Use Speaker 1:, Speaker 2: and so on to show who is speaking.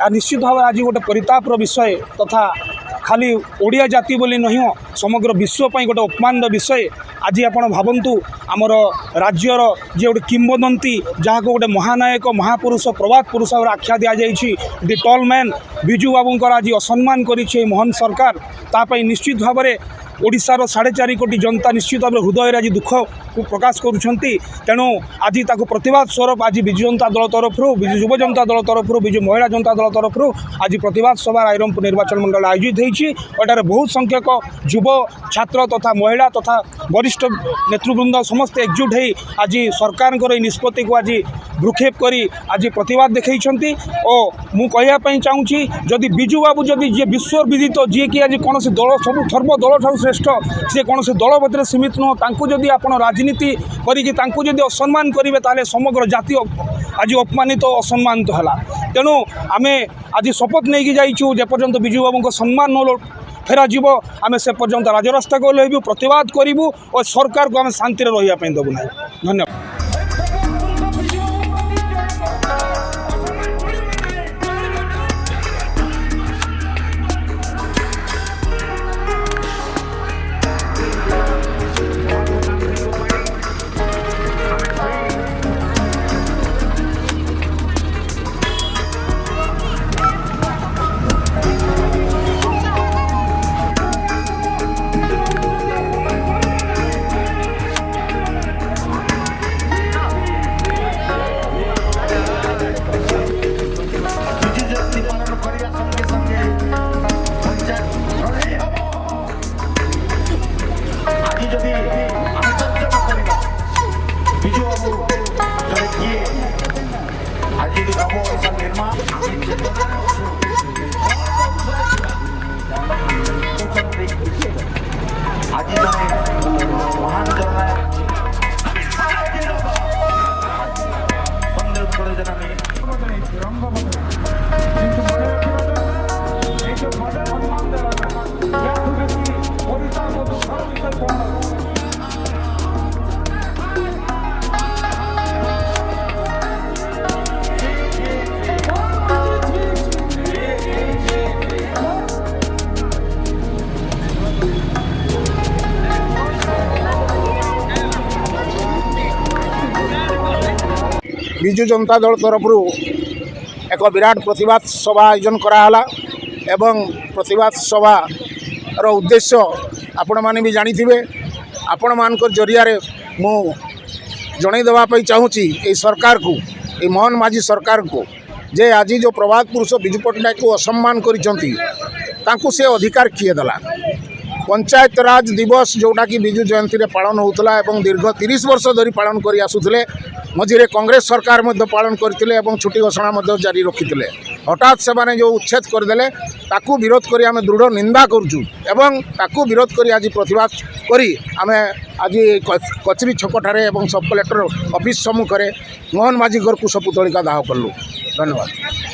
Speaker 1: निश्चित भाव आज गोटे परितापर विषय तथा खाली ओडिया जाति बोली नहीं समग्र विश्वपाई गोटे अपमान विषय। आज आपण भावतु आमर राज्यर जे गोटे किंवदंती जहाँ को गोटे महानायक महापुरुष प्रभात पुरुष भाव आख्या दि जाइए दि टॉल मैन बिजू बाबूंकर आज असम्मान करी मोहन सरकार तापाई निश्चित भाव में ओडिशार 4.5 कोटी जनता निश्चित भाव हृदय आज दुख को प्रकाश करुँच। तेणु आज ताको प्रतिवाद स्वरूप आज विजु जनता दल तरफ विजु युव जनता दल तरफ विजु महिला जनता दल तरफ आज प्रतिवाद सभा रायरंगपुर निर्वाचन मंडल आयोजित होटार बहुत संख्यक युव छात्र तथा महिला तथा वरिष्ठ नेतृवृंद समस्त एकजुट हो आज सरकार निष्पत्ति को आज भ्रुक्षेप करी आज प्रतिवाद देखते और मु कहवाई चाहूँगी जदि बिजू बाबू जदि जी विश्व विदित जी कि आज कौन दल सब सर्व दल ठार श्रेष्ठ सी कौन दल भर सीमित नुह तांकु जदि आपण राजनीति करी असम्मान करेंगे ताले समग्र जाति आज अपमानित असम्मानित है। तेणु आमे आज शपथ नहीं जाइछू जेपर्यंत बिजू बाबू को सम्मान न फेरा जीव आमे से पर्यंत राजरास्ता को ओह्लैबू प्रतिवाद करूँ और सरकार को आम शांति रही देवु ना। धन्यवाद।
Speaker 2: विजु जनता दल तरफ एक विराट प्रतिवाद सभा आयोजन कराला एवं प्रतिवाद सभार उद्देश्य आपण माने भी जानी थे। आपण मान जरिया मु जन देवाई चाहूँगी ये सरकार को ये मोहन माझी सरकार को जे आज जो प्रभात पुरुष विजु पट्टनायक को असम्मान कर से अधिकार किए देला। पंचायत राज दिवस जोटा कि विजु जयंती रे पालन होता है दीर्घ 30 वर्ष धरी पालन कर आसुले मझे कांग्रेस सरकार पालन करते छुट्टी घोषणा जारी रखी हठात से माने जो उच्छेद करदे ताकू विरोध करी आमे दृढ़ निंदा करूँ एवं ताकू विरोध करी आज प्रतिवाद करी आमे आज कचरी छकठारे एवं सब कलेक्टर ऑफिस सम्मुख में मोहन माझी घर को सपुतलिका दाह कलु। धन्यवाद।